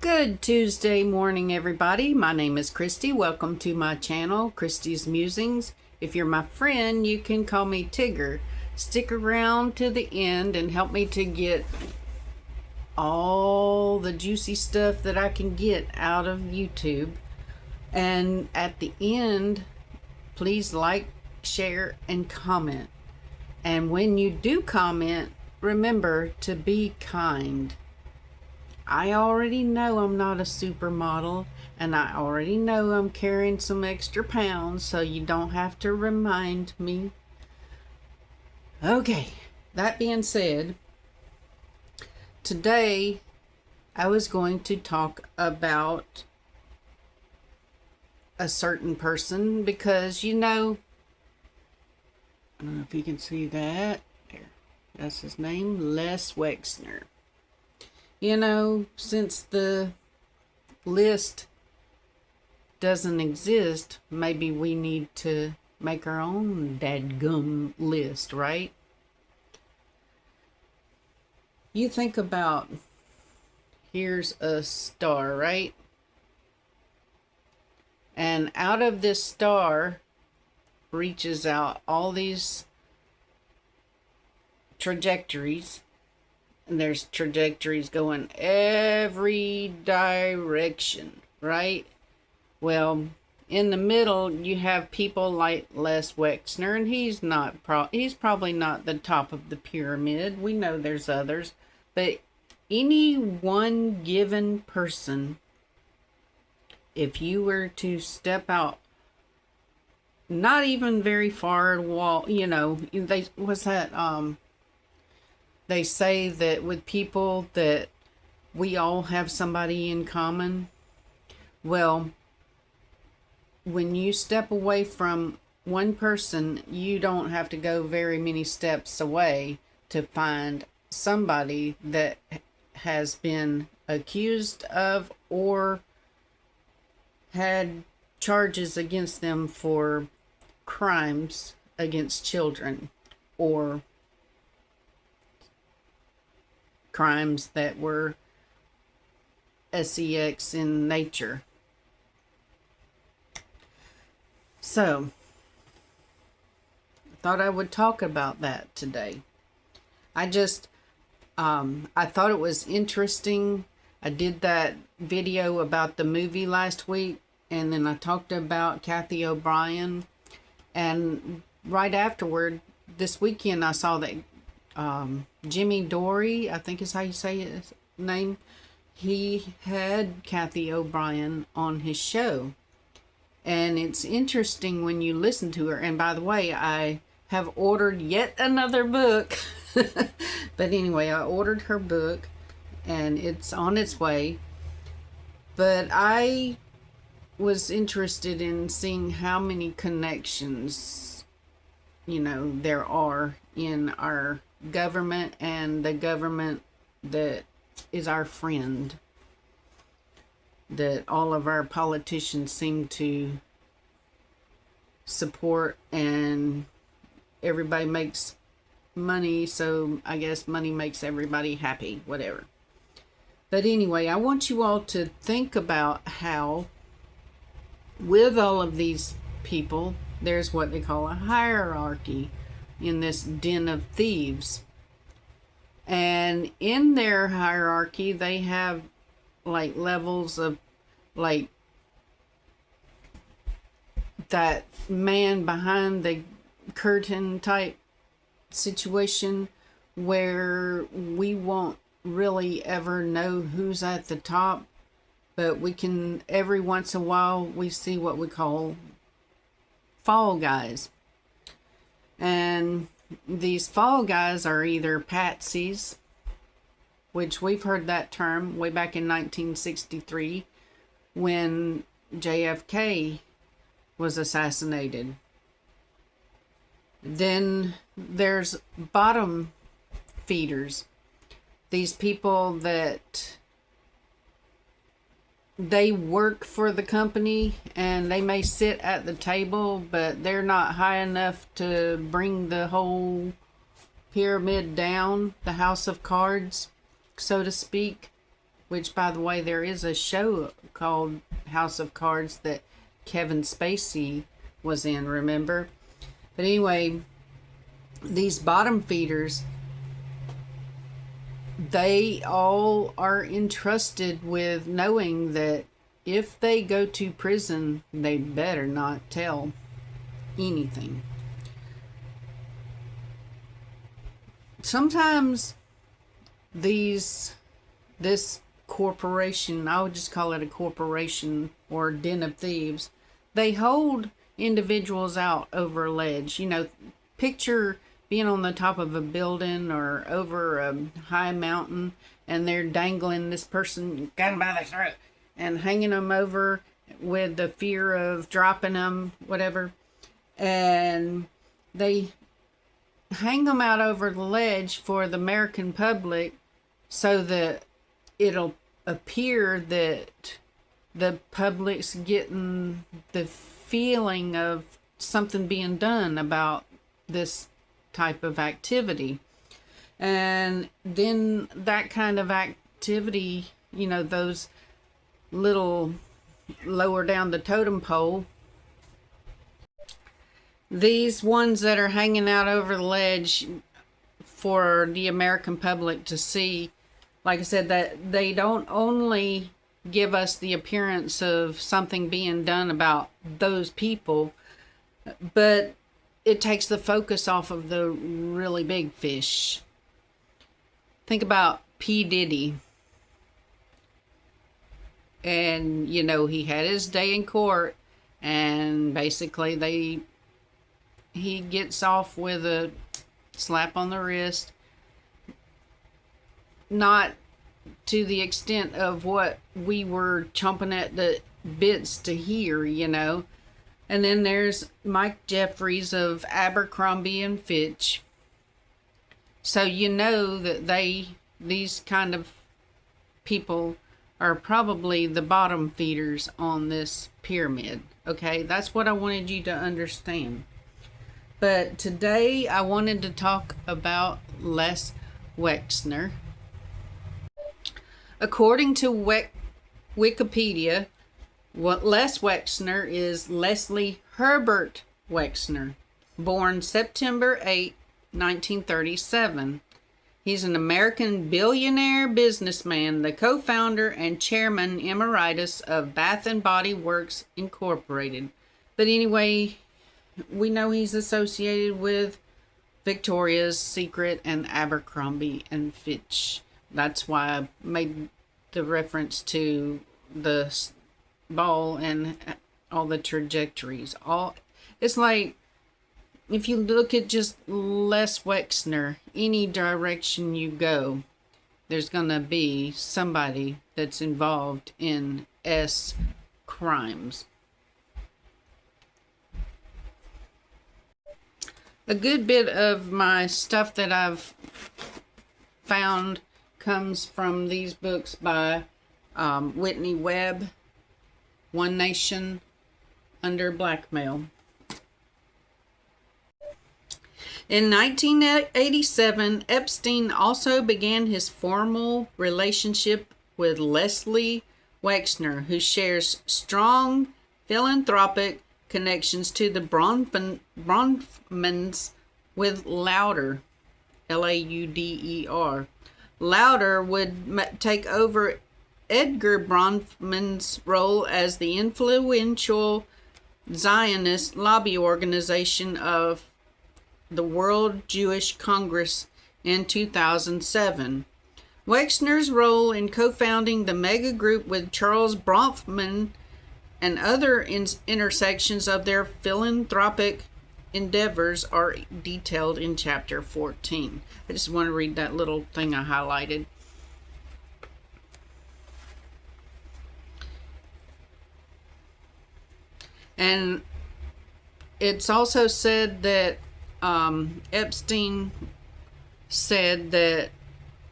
Good Tuesday morning, everybody. My name is Christy. Welcome to my channel, Christy's Musings. If you're my friend, you can call me Tigger. Stick around to the end and help me to get all the juicy stuff that I can get out of YouTube. And at the end, please like, share, and comment. And when you do comment, remember to be kind. I already know I'm not a supermodel, and I already know I'm carrying some extra pounds, so you don't have to remind me. Okay, that being said, today I was going to talk about a certain person because, I don't know if you can see that. There, that's his name, Les Wexner. Since the list doesn't exist, maybe we need to make our own Dadgum list, right? You think about, here's a star, right? And out of this star reaches out all these trajectories. And there's trajectories going every direction, right? Well, in the middle, you have people like Les Wexner, and he's probably not the top of the pyramid. We know there's others, but any one given person, if you were to step out, not even very far, they say that with people that we all have somebody in common. Well, when you step away from one person, you don't have to go very many steps away to find somebody that has been accused of or had charges against them for crimes against children or crimes that were sex in nature. So, I thought I would talk about that today. I thought it was interesting. I did that video about the movie last week, and then I talked about Kathy O'Brien, and right afterward, this weekend, I saw that Jimmy Dory, I think is how you say his name, he had Kathy O'Brien on his show. And it's interesting when you listen to her. And by the way, I have ordered yet another book. But anyway, I ordered her book and it's on its way. But I was interested in seeing how many connections, there are in our government and the government that is our friend, that all of our politicians seem to support, and everybody makes money, so I guess money makes everybody happy, whatever. But anyway, I want you all to think about how with all of these people, there's what they call a hierarchy in this den of thieves. And in their hierarchy, they have like levels of like that man behind the curtain type situation where we won't really ever know who's at the top, but we can, every once in a while, we see what we call fall guys. And these fall guys are either patsies, which we've heard that term way back in 1963 when JFK was assassinated. Then there's bottom feeders. These people that they work for the company and they may sit at the table, but they're not high enough to bring the whole pyramid down, the house of cards, so to speak. which, by the way, there is a show called House of Cards that Kevin Spacey was in, remember? But anyway, these bottom feeders, they all are entrusted with knowing that if they go to prison, they better not tell anything. Sometimes this corporation, I would just call it a corporation or den of thieves, they hold individuals out over a ledge. Picture being on the top of a building or over a high mountain, and they're dangling this person, got him by the throat, and hanging them over with the fear of dropping them, whatever. And they hang them out over the ledge for the American public so that it'll appear that the public's getting the feeling of something being done about this type of activity. And then that kind of activity, those little lower down the totem pole, these ones that are hanging out over the ledge for the American public to see, like I said, that they don't only give us the appearance of something being done about those people, but it takes the focus off of the really big fish. Think about P. Diddy. And, he had his day in court, and basically he gets off with a slap on the wrist. Not to the extent of what we were chomping at the bits to hear, And then there's Mike Jeffries of Abercrombie and Fitch. So that these kind of people are probably the bottom feeders on this pyramid. Okay, that's what I wanted you to understand. But today I wanted to talk about Les Wexner. According to Wikipedia, Les Wexner is Leslie Herbert Wexner, born September 8, 1937. He's an American billionaire businessman, the co-founder and chairman emeritus of Bath and Body Works Incorporated. But anyway, we know he's associated with Victoria's Secret and Abercrombie and Fitch. That's why I made the reference to the ball and all the trajectories. It's like, if you look at just Les Wexner, any direction you go, there's going to be somebody that's involved in S crimes. A good bit of my stuff that I've found comes from these books by Whitney Webb, One Nation Under Blackmail. In 1987, Epstein also began his formal relationship with Leslie Wexner, who shares strong philanthropic connections to the Bronfmans with Lauder, Lauder. Lauder would take over Edgar Bronfman's role as the influential Zionist lobby organization of the World Jewish Congress in 2007. Wexner's role in co-founding the mega group with Charles Bronfman and other intersections of their philanthropic endeavors are detailed in chapter 14. I just want to read that little thing I highlighted. And it's also said that Epstein said that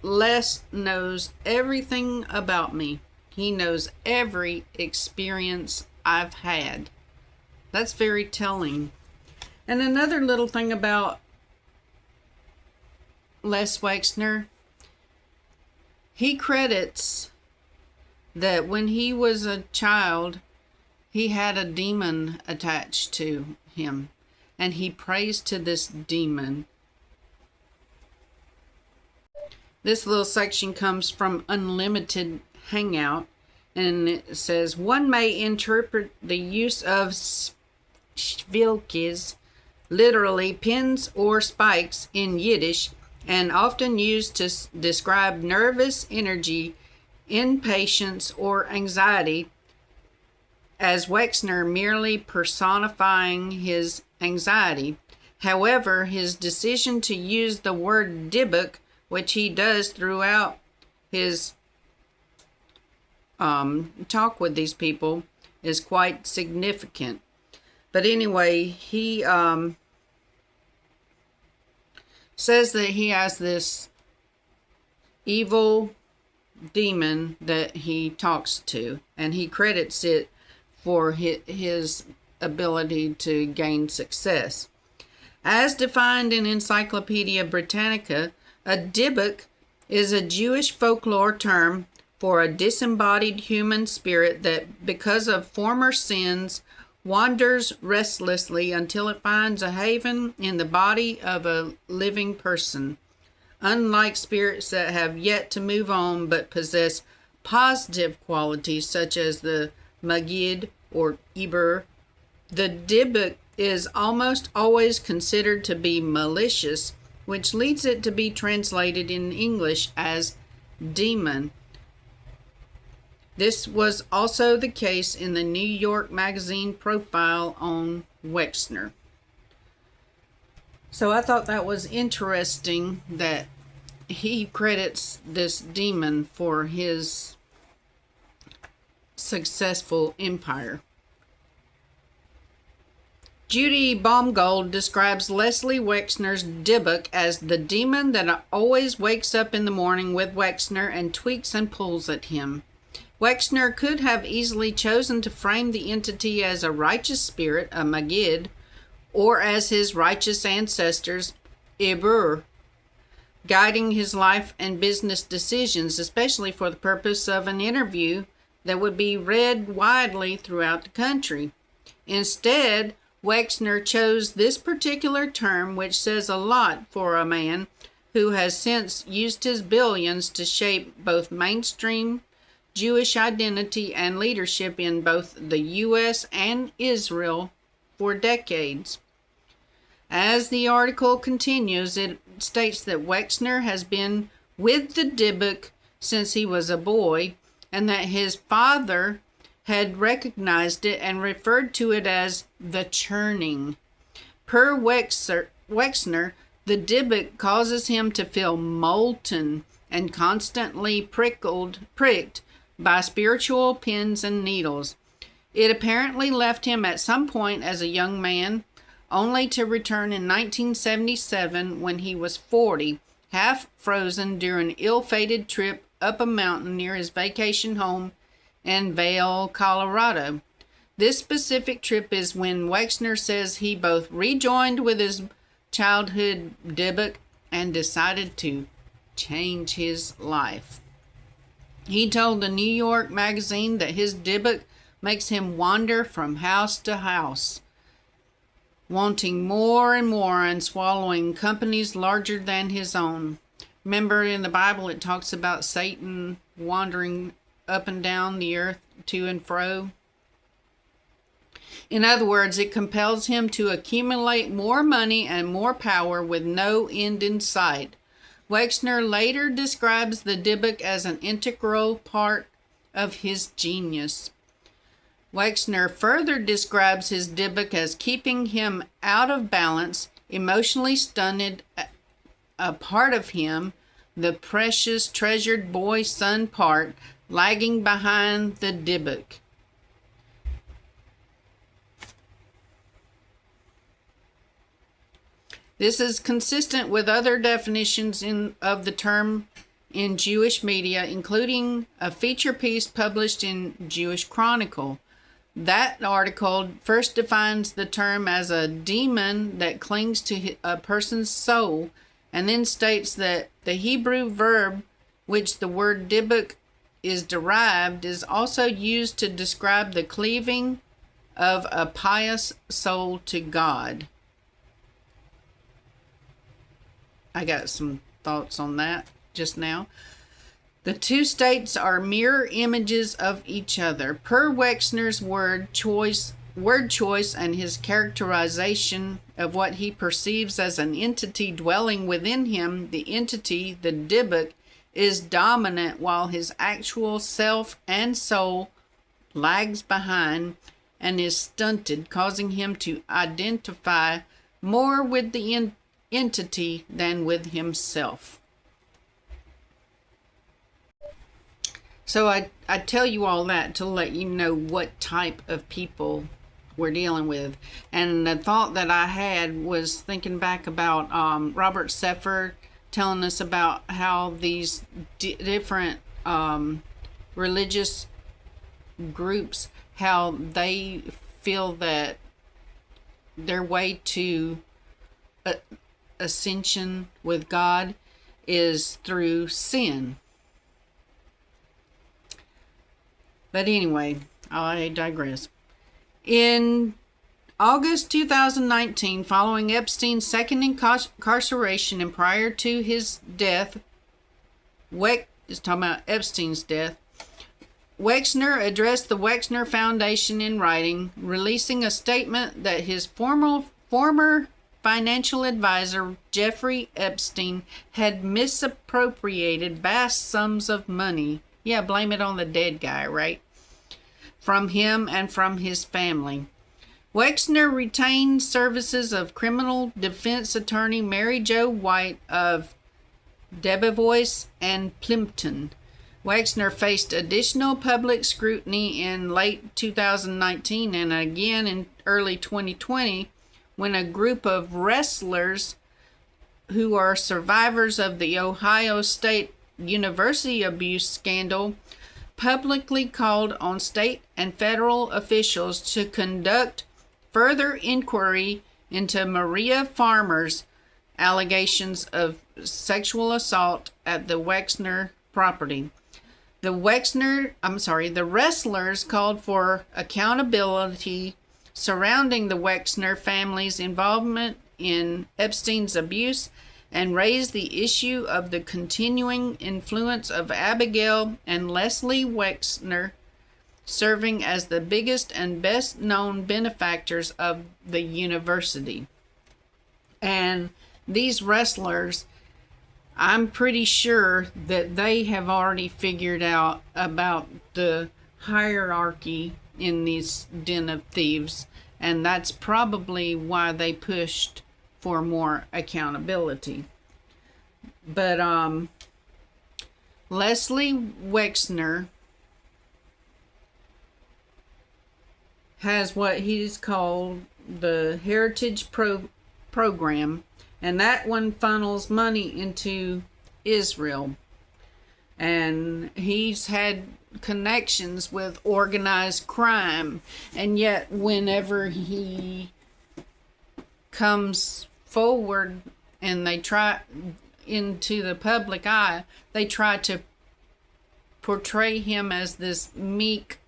Les knows everything about me. He knows every experience I've had. That's very telling. And another little thing about Les Wexner, he credits that when he was a child, he had a demon attached to him, and he prays to this demon. This little section comes from Unlimited Hangout, and it says, one may interpret the use of schvilkes, literally pins or spikes in Yiddish, and often used to describe nervous energy, impatience, or anxiety, as Wexner merely personifying his anxiety. However, his decision to use the word Dybbuk, which he does throughout his talk with these people, is quite significant. But anyway, he says that he has this evil demon that he talks to, and he credits it for his ability to gain success. As defined in Encyclopedia Britannica, a Dybbuk is a Jewish folklore term for a disembodied human spirit that, because of former sins, wanders restlessly until it finds a haven in the body of a living person. Unlike spirits that have yet to move on but possess positive qualities such as the Magid or Iber, the Dybbuk is almost always considered to be malicious, which leads it to be translated in English as demon. This was also the case in the New York Magazine profile on Wexner. So I thought that was interesting that he credits this demon for his successful empire. Judy Baumgold describes Leslie Wexner's Dybbuk as the demon that always wakes up in the morning with Wexner and tweaks and pulls at him. Wexner could have easily chosen to frame the entity as a righteous spirit, a Magid, or as his righteous ancestors, Ibur, guiding his life and business decisions, especially for the purpose of an interview that would be read widely throughout the country. Instead, Wexner chose this particular term, which says a lot for a man who has since used his billions to shape both mainstream Jewish identity and leadership in both the U.S. and Israel for decades. As the article continues, it states that Wexner has been with the Dybbuk since he was a boy, and that his father had recognized it and referred to it as the churning. Per Wexner, the Dybbuk causes him to feel molten and constantly pricked by spiritual pins and needles. It apparently left him at some point as a young man, only to return in 1977 when he was 40, half frozen during an ill-fated trip up a mountain near his vacation home in Vail, Colorado. This specific trip is when Wexner says he both rejoined with his childhood Dybbuk and decided to change his life. He told the New York Magazine that his Dybbuk makes him wander from house to house, wanting more and more and swallowing companies larger than his own. Remember in the Bible it talks about Satan wandering up and down the earth to and fro? In other words, it compels him to accumulate more money and more power with no end in sight. Wexner later describes the Dybbuk as an integral part of his genius. Wexner further describes his Dybbuk as keeping him out of balance, emotionally stunted, a part of him, the precious, treasured boy-son part, lagging behind the Dybbuk. This is consistent with other definitions of the term in Jewish media, including a feature piece published in Jewish Chronicle. That article first defines the term as a demon that clings to a person's soul, and then states that the Hebrew verb which the word Dybbuk is derived is also used to describe the cleaving of a pious soul to God. I got some thoughts on that just now. The two states are mirror images of each other. Per Wexner's word choice and his characterization of what he perceives as an entity dwelling within him, the entity, the Dybbuk, is dominant while his actual self and soul lags behind and is stunted, causing him to identify more with the entity than with himself. So I tell you all that to let you know what type of people we're dealing with. And the thought that I had was thinking back about Robert Seffer telling us about how these different religious groups, how they feel that their way to ascension with God is through sin. But anyway, I digress. In August 2019, following Epstein's second incarceration and prior to his death, is talking about Epstein's death, Wexner addressed the Wexner Foundation in writing, releasing a statement that his former financial advisor, Jeffrey Epstein, had misappropriated vast sums of money. Yeah, blame it on the dead guy, right? From him and from his family. Wexner retained services of criminal defense attorney Mary Jo White of Debevoise and Plimpton. Wexner faced additional public scrutiny in late 2019 and again in early 2020 when a group of wrestlers who are survivors of the Ohio State University abuse scandal publicly called on state and federal officials to conduct further inquiry into Maria Farmer's allegations of sexual assault at the Wexner property. The wrestlers called for accountability surrounding the Wexner family's involvement in Epstein's abuse and raised the issue of the continuing influence of Abigail and Leslie Wexner serving as the biggest and best known benefactors of the university. And these wrestlers, I'm pretty sure that they have already figured out about the hierarchy in this den of thieves, and that's probably why they pushed for more accountability. But Leslie Wexner has what he's called the Heritage Program, and that one funnels money into Israel. And he's had connections with organized crime, and yet whenever he comes forward and they try into the public eye, they try to portray him as this meek,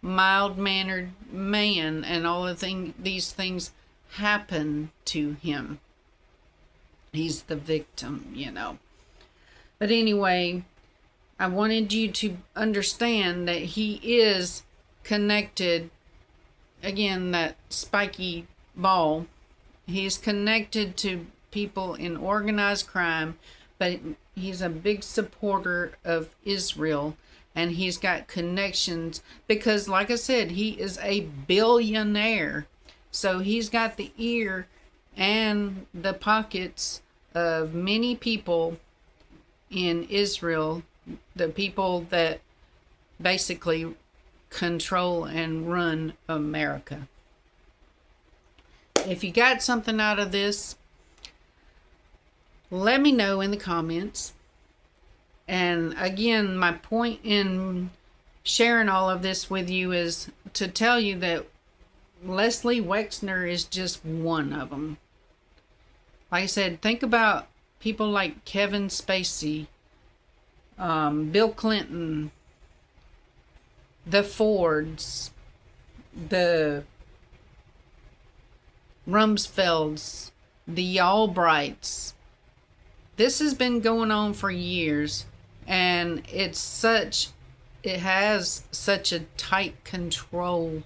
mild-mannered man, and all these things happen to him. He's the victim, you know. But anyway, I wanted you to understand that he is connected, again, that spiky ball. He's connected to people in organized crime, but he's a big supporter of Israel, and he's got connections because, like I said, he is a billionaire. So he's got the ear and the pockets of many people in Israel, the people that basically control and run America. If you got something out of this, let me know in the comments. And again, my point in sharing all of this with you is to tell you that Leslie Wexner is just one of them. Like I said, think about people like Kevin Spacey, Bill Clinton, the Fords, the Rumsfelds, the Albrights. This has been going on for years, and it has such a tight control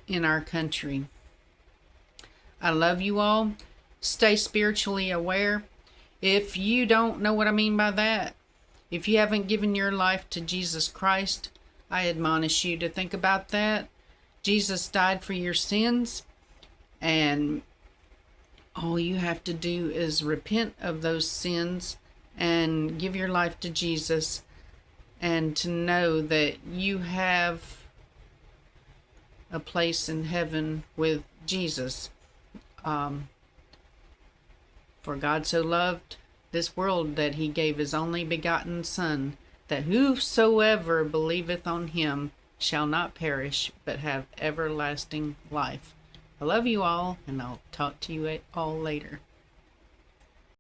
in our country. I love you all. Stay spiritually aware. If you don't know what I mean by that, if you haven't given your life to Jesus Christ, I admonish you to think about that. Jesus died for your sins, and all you have to do is repent of those sins and give your life to Jesus, and to know that you have a place in heaven with Jesus. For God so loved this world that he gave his only begotten Son, that whosoever believeth on him shall not perish, but have everlasting life. I love you all, and I'll talk to you all later.